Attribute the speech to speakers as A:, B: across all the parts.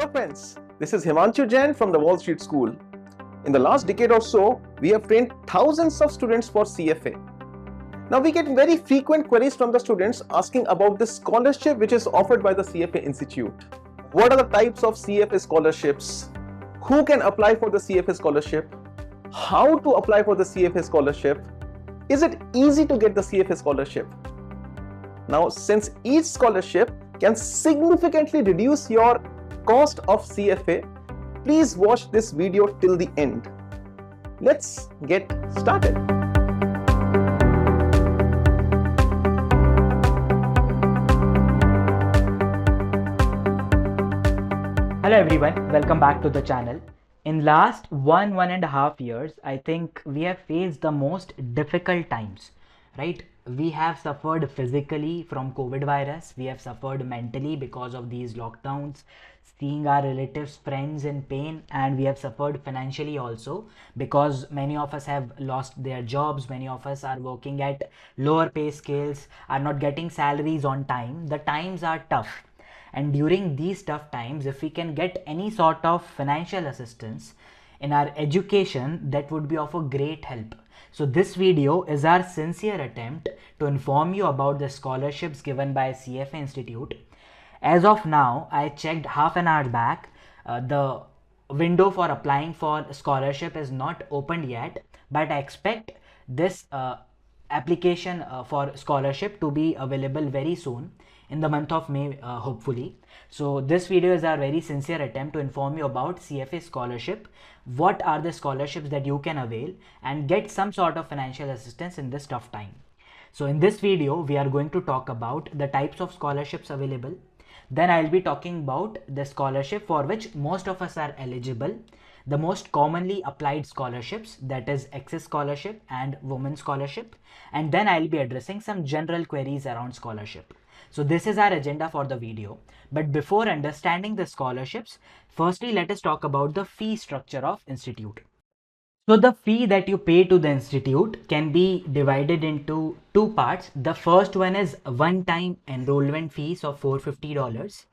A: Hello friends, this is Himanshu Jain from the Wall Street School. In the last decade or so, we have trained thousands of students for CFA. Now we get very frequent queries from the students asking about the scholarship which is offered by the CFA Institute. What are the types of CFA scholarships? Who can apply for the CFA scholarship? How to apply for the CFA scholarship? Is it easy to get the CFA scholarship? Now, since each scholarship can significantly reduce your cost of CFA, please watch this video till the end. Let's get started.
B: Hello everyone, welcome back to the channel. In last one and a half years, I think we have faced the most difficult times, right? We have suffered physically from COVID virus. We have suffered mentally because of these lockdowns, seeing our relatives, friends in pain, and we have suffered financially also because many of us have lost their jobs. Many of us are working at lower pay scales, are not getting salaries on time. The times are tough. And during these tough times, if we can get any sort of financial assistance in our education, that would be of a great help. So this video is our sincere attempt to inform you about the scholarships given by CFA Institute. As of now, I checked half an hour back, the window for applying for scholarship is not opened yet, but I expect this application for scholarship to be available very soon in the month of May, hopefully. So this video is our very sincere attempt to inform you about CFA scholarship, what are the scholarships that you can avail and get some sort of financial assistance in this tough time. So in this video, we are going to talk about the types of scholarships available. Then I'll be talking about the scholarship for which most of us are eligible, the most commonly applied scholarships, that is Access Scholarship and Women's Scholarship. And then I'll be addressing some general queries around scholarship. So this is our agenda for the video. But before understanding the scholarships, firstly let us talk about the fee structure of institute. So the fee that you pay to the institute can be divided into two parts. The first one is one-time enrollment fees of $450,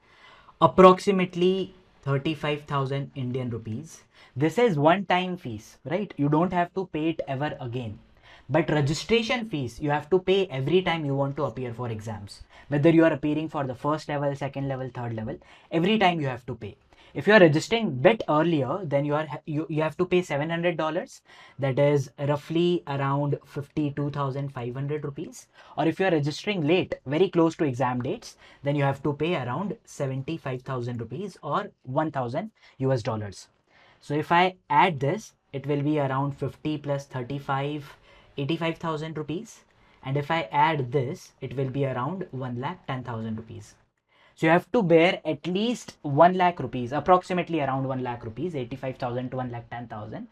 B: approximately 35,000 Indian rupees. This is one-time fees, right? You don't have to pay it ever again. But registration fees, you have to pay every time you want to appear for exams. Whether you are appearing for the first level, second level, third level, every time you have to pay. If you are registering a bit earlier, then you have to pay $700. That is roughly around 52,500 rupees. Or if you are registering late, very close to exam dates, then you have to pay around 75,000 rupees or 1,000 US dollars. So if I add this, it will be around 50 plus 35, 85,000 rupees. And if I add this, it will be around 1,10,000 rupees. So you have to bear at least 1 lakh rupees, approximately around 1 lakh rupees, 85,000 to 1,10,000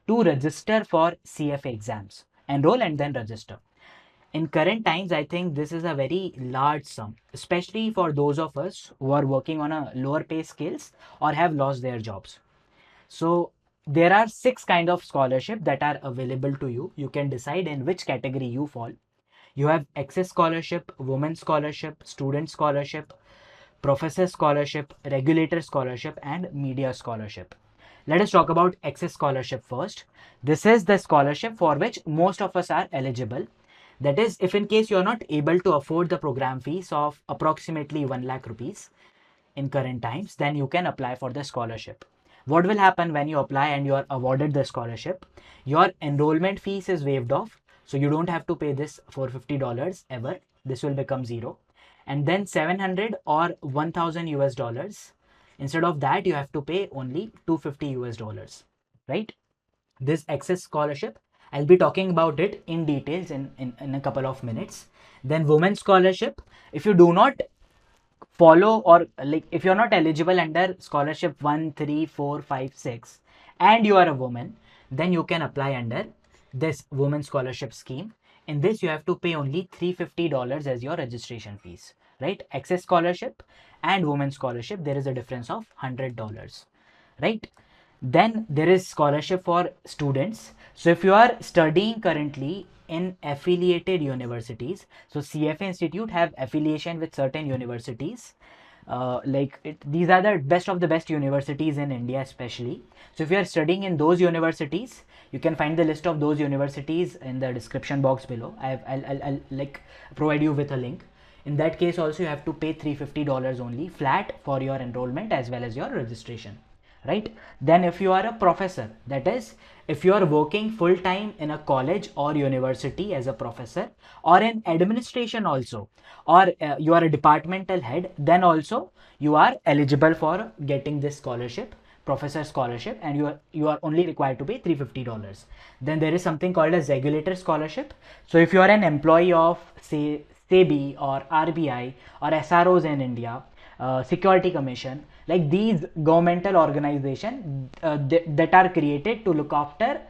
B: to register for CFA exams. Enroll and then register. In current times, I think this is a very large sum, especially for those of us who are working on a lower pay scales or have lost their jobs. So there are 6 kind of scholarship that are available to you. You can decide in which category you fall. You have Access Scholarship, Women's Scholarship, Student Scholarship, Professor Scholarship, Regulator Scholarship and Media Scholarship. Let us talk about Access Scholarship first. This is the scholarship for which most of us are eligible. That is, if in case you are not able to afford the program fees of approximately 1 lakh rupees in current times, then you can apply for the scholarship. What will happen when you apply and you are awarded the scholarship? Your enrollment fees is waived off. So you don't have to pay this $450 ever. This will become zero. And then 700 or 1,000 US dollars. Instead of that, you have to pay only 250 US dollars, right? This Access Scholarship, I'll be talking about it in details in a couple of minutes. Then Women's Scholarship, if you do not follow or like if you're not eligible under scholarship 1, 3, 4, 5, 6 and you are a woman, then you can apply under this Women's Scholarship scheme. In this, you have to pay only $350 as your registration fees, right? Access Scholarship and Women's Scholarship, there is a difference of $100, right? Then there is scholarship for students. So if you are studying currently in affiliated universities, so CFA Institute have affiliation with certain universities, these are the best of the best universities in India especially. So if you are studying in those universities, you can find the list of those universities in the description box below. I'll like provide you with a link. In that case also you have to pay $350 only flat for your enrollment as well as your registration, right? Then if you are a professor, that is if you are working full time in a college or university as a professor, or in administration also, or you are a departmental head, then also you are eligible for getting this scholarship, professor scholarship, and you are only required to pay $350. Then there is something called as regulator scholarship. So if you are an employee of say SEBI or RBI or SROs in India, Security Commission, like these governmental organizations that are created to look after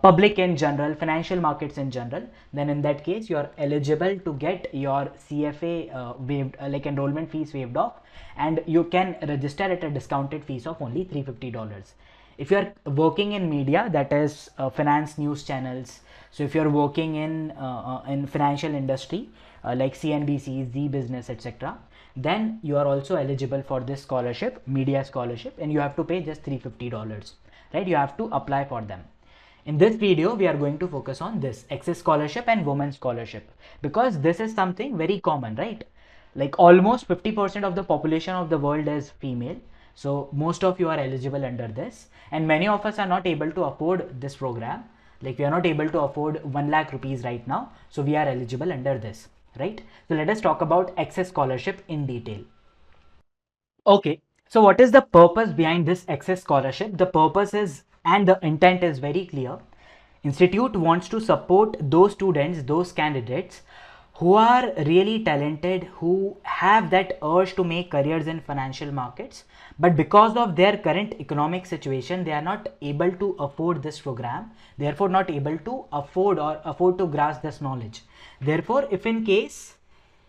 B: public in general, financial markets in general, then in that case you are eligible to get your CFA waived, like enrollment fees waived off, and you can register at a discounted fees of only $350. If you are working in media, that is finance news channels, so if you are working in financial industry like CNBC, Z Business, etc., then you are also eligible for this scholarship, media scholarship, and you have to pay just $350, right? You have to apply for them. In this video, we are going to focus on this access scholarship and women's scholarship, because this is something very common, right? Like almost 50% of the population of the world is female. So most of you are eligible under this, and many of us are not able to afford this program. Like we are not able to afford 1 lakh rupees right now. So we are eligible under this, right? So let us talk about access scholarship in detail. Okay, so what is the purpose behind this access scholarship? The purpose is, and the intent is very clear. Institute wants to support those students, those candidates who are really talented, who have that urge to make careers in financial markets, but because of their current economic situation, they are not able to afford this program, therefore not able to afford to grasp this knowledge. Therefore, if in case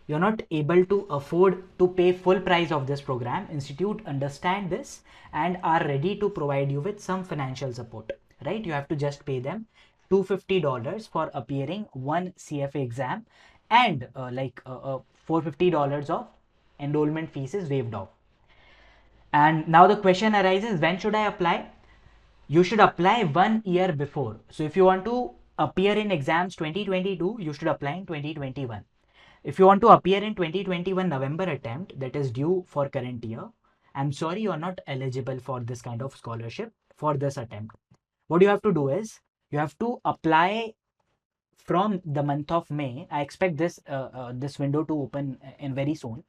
B: you're not able to afford to pay full price of this program, institute understand this and are ready to provide you with some financial support, right? You have to just pay them $250 for appearing one CFA exam, and $450 of enrollment fees is waived off. And now the question arises, when should I apply? You should apply 1 year before. So if you want to appear in exams 2022, you should apply in 2021. If you want to appear in 2021 November attempt, that is due for current year, I'm sorry, you are not eligible for this kind of scholarship for this attempt. What you have to do is, you have to apply from the month of May. I expect this window to open in very soon.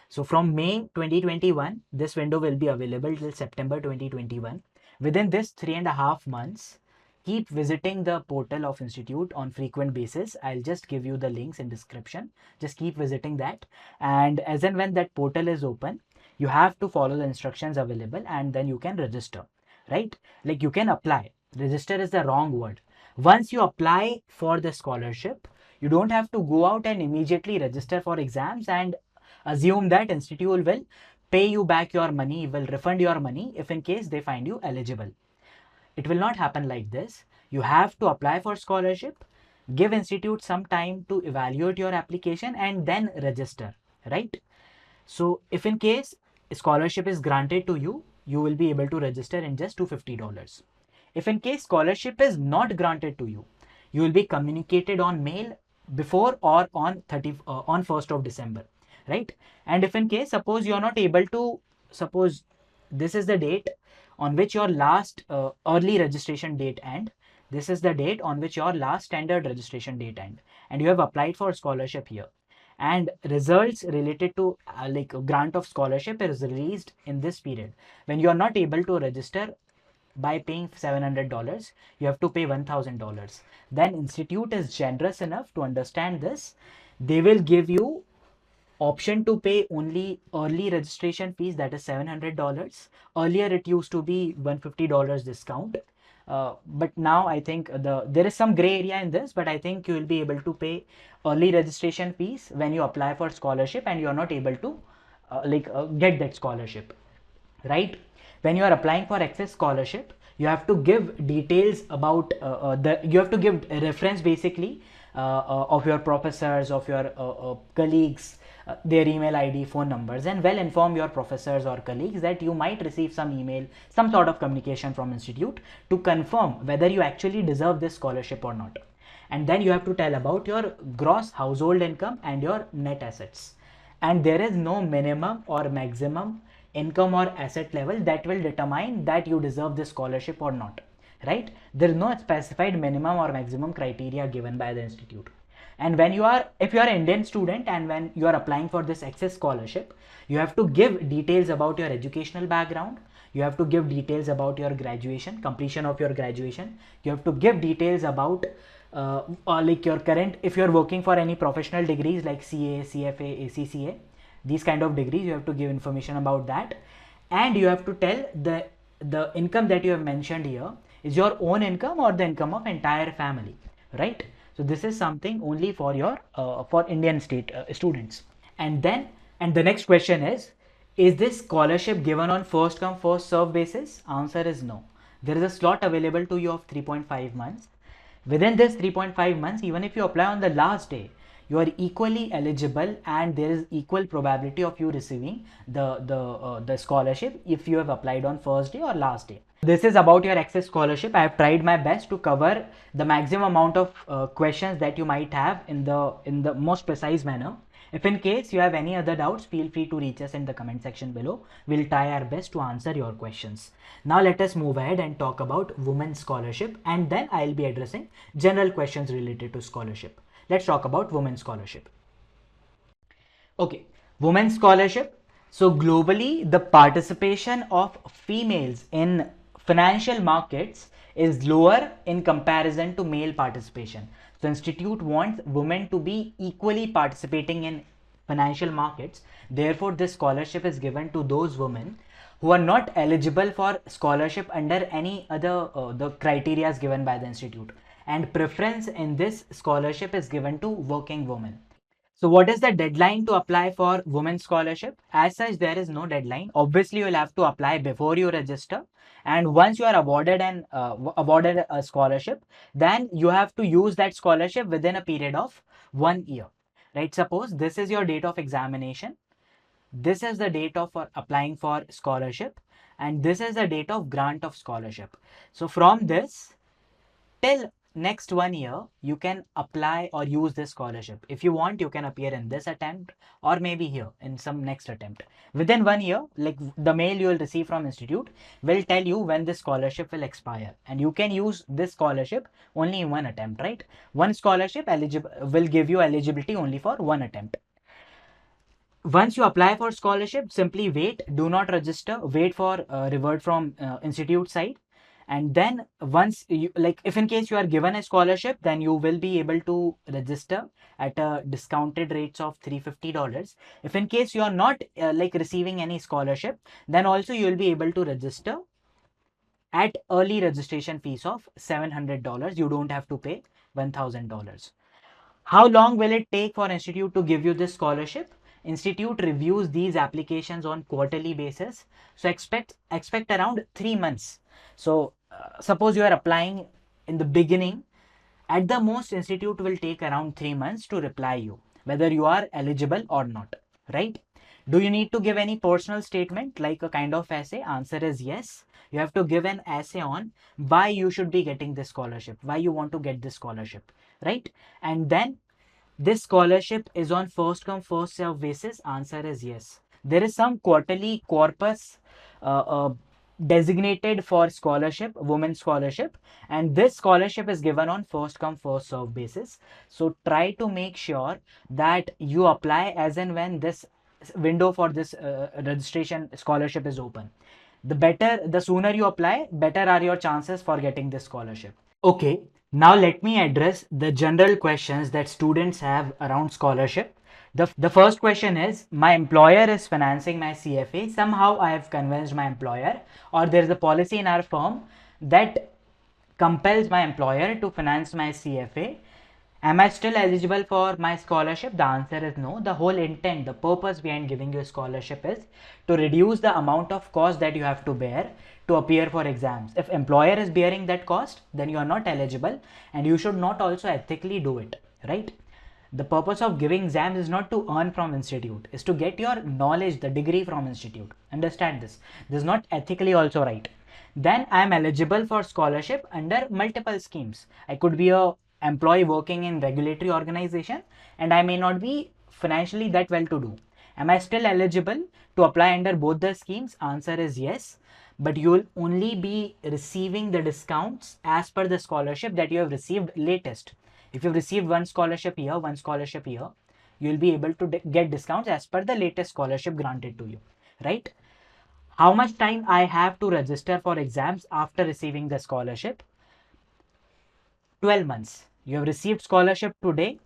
B: So from May 2021, this window will be available till September 2021. Within this 3.5 months, keep visiting the portal of institute on frequent basis. I'll just give you the links in description. Just keep visiting that, and as and when that portal is open, you have to follow the instructions available, and then you can register, right? Like you can apply. Register is the wrong word. Once you apply for the scholarship, you don't have to go out and immediately register for exams and assume that institute will pay you back your money, will refund your money if in case they find you eligible. It will not happen like this. You have to apply for scholarship, give institute some time to evaluate your application, and then register, right? So if in case scholarship is granted to you, you will be able to register in just $250. If in case scholarship is not granted to you, you will be communicated on mail before or on 1st of December, right? And if in case, suppose you are not able to, suppose this is the date on which your last early registration date end, this is the date on which your last standard registration date end, and you have applied for scholarship here, and results related to grant of scholarship is released in this period. When you are not able to register by paying $700, you have to pay $1,000. Then institute is generous enough to understand this. They will give you option to pay only early registration fees, that is $700. Earlier it used to be $150 discount, but now I think there is some gray area in this, but I think you will be able to pay early registration fees when you apply for scholarship and you are not able to get that scholarship, right? When you are applying for access scholarship, you have to give details about you have to give a reference basically of your professors, of your colleagues, their email ID, phone numbers, and well inform your professors or colleagues that you might receive some email, some sort of communication from institute to confirm whether you actually deserve this scholarship or not. And then you have to tell about your gross household income and your net assets. And there is no minimum or maximum income or asset level that will determine that you deserve this scholarship or not, right? There is no specified minimum or maximum criteria given by the institute. And when you are, if you are an Indian student and when you are applying for this access scholarship, you have to give details about your educational background. You have to give details about your graduation, completion of your graduation. You have to give details about like your current, if you're working for any professional degrees like CA, CFA, ACCA, these kind of degrees, you have to give information about that. And you have to tell the income that you have mentioned here is your own income or the income of entire family, right? So this is something only for your for Indian state students. And then, and the next question is this scholarship given on first come first serve basis? Answer is no. There is a slot available to you of 3.5 months. Within this 3.5 months, even if you apply on the last day, you are equally eligible and there is equal probability of you receiving the scholarship if you have applied on first day or last day. This is about your access scholarship. I have tried my best to cover the maximum amount of questions that you might have in the most precise manner. If in case you have any other doubts, feel free to reach us in the comment section below. We'll try our best to answer your questions. Now let us move ahead and talk about women's scholarship, and then I'll be addressing general questions related to scholarship. Let's talk about women's scholarship. Okay, women's scholarship. So globally, the participation of females in financial markets is lower in comparison to male participation. So institute wants women to be equally participating in financial markets. Therefore, this scholarship is given to those women who are not eligible for scholarship under any other the criteria given by the institute. And preference in this scholarship is given to working women. So what is the deadline to apply for women's scholarship? As such, there is no deadline. Obviously, you'll have to apply before you register. And once you are awarded awarded a scholarship, then you have to use that scholarship within a period of 1 year. Right? Suppose this is your date of examination. This is the date of applying for scholarship. And this is the date of grant of scholarship. So from this till next 1 year, you can apply or use this scholarship. If you want, you can appear in this attempt or maybe here in some next attempt. Within 1 year, like the mail you will receive from institute will tell you when this scholarship will expire, and you can use this scholarship only in one attempt, right? One scholarship will give you eligibility only for one attempt. Once you apply for scholarship, simply wait, do not register, wait for revert from institute side. And then once you, like if in case you are given a scholarship, then you will be able to register at a discounted rates of $350. If in case you are not like receiving any scholarship, then also you will be able to register at early registration fees of $700. You don't have to pay $1,000. How long will it take for institute to give you this scholarship? Institute reviews these applications on quarterly basis. So expect around 3 months. So suppose you are applying in the beginning, at the most institute will take around 3 months to reply you whether you are eligible or not, right? Do you need to give any personal statement like a kind of essay? Answer is yes. You have to give an essay on why you should be getting this scholarship, why you want to get this scholarship, right? And then this scholarship is on first come first serve basis. Answer is yes. There is some quarterly corpus designated for scholarship, women's scholarship, and this scholarship is given on first come first serve basis. So try to make sure that you apply as and when this window for this registration scholarship is open. The sooner you apply, better are your chances for getting this scholarship. Okay, now let me address the general questions that students have around scholarship. The first question is, my employer is financing my CFA. Somehow I have convinced my employer, or there is a policy in our firm that compels my employer to finance my CFA. Am I still eligible for my scholarship? The answer is no. The whole intent, the purpose behind giving you a scholarship is to reduce the amount of cost that you have to bear to appear for exams. If employer is bearing that cost, then you are not eligible and you should not also ethically do it. right? The purpose of giving exams is not to earn from institute, is to get your knowledge, the degree from institute. Understand this. This is not ethically also right. Then I am eligible for scholarship under multiple schemes. I could be a employee working in regulatory organization and I may not be financially that well to do. Am I still eligible to apply under both the schemes? Answer is yes, but you will only be receiving the discounts as per the scholarship that you have received latest. If you've received one scholarship here, you will be able to get discounts as per the latest scholarship granted to you, right? How much time I have to register for exams after receiving the scholarship? 12 months. You have received scholarship today.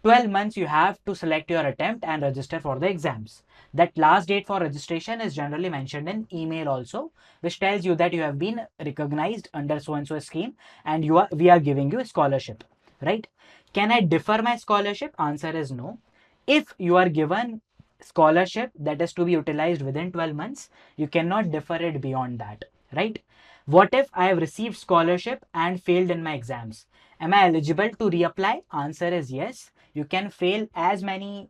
B: 12 months you have to select your attempt and register for the exams. That last date for registration is generally mentioned in email also, which tells you that you have been recognized under so and so scheme and we are giving you a scholarship, right? Can I defer my scholarship? Answer is no. If you are given scholarship that is to be utilized within 12 months, you cannot defer it beyond that, right? What if I have received scholarship and failed in my exams? Am I eligible to reapply? Answer is yes. You can fail as many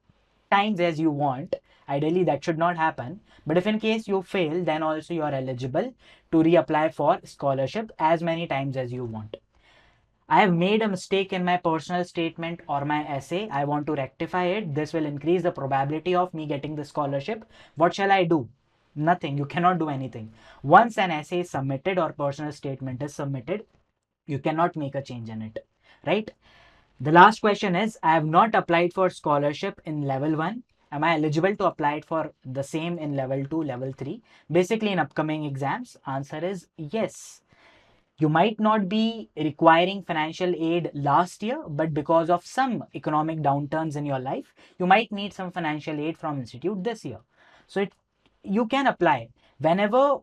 B: times as you want. Ideally, that should not happen. But if in case you fail, then also you are eligible to reapply for scholarship as many times as you want. I have made a mistake in my personal statement or my essay. I want to rectify it. This will increase the probability of me getting the scholarship. What shall I do? Nothing. You cannot do anything. Once an essay is submitted or personal statement is submitted, you cannot make a change in it, right? The last question is, I have not applied for scholarship in level 1. Am I eligible to apply it for the same in level 2, level 3? Basically in upcoming exams, answer is yes. You might not be requiring financial aid last year, but because of some economic downturns in your life, you might need some financial aid from institute this year. So you can apply whenever,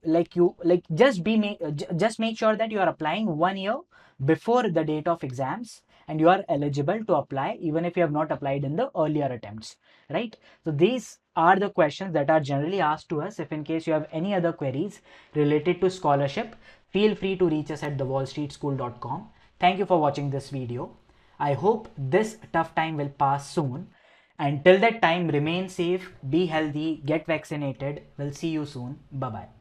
B: just make sure that you are applying 1 year before the date of exams and you are eligible to apply even if you have not applied in the earlier attempts, right? So these are the questions that are generally asked to us. If in case you have any other queries related to scholarship, feel free to reach us at thewallstreetschool.com. Thank you for watching this video. I hope this tough time will pass soon. Until that time, remain safe, be healthy, get vaccinated. We'll see you soon. Bye-bye.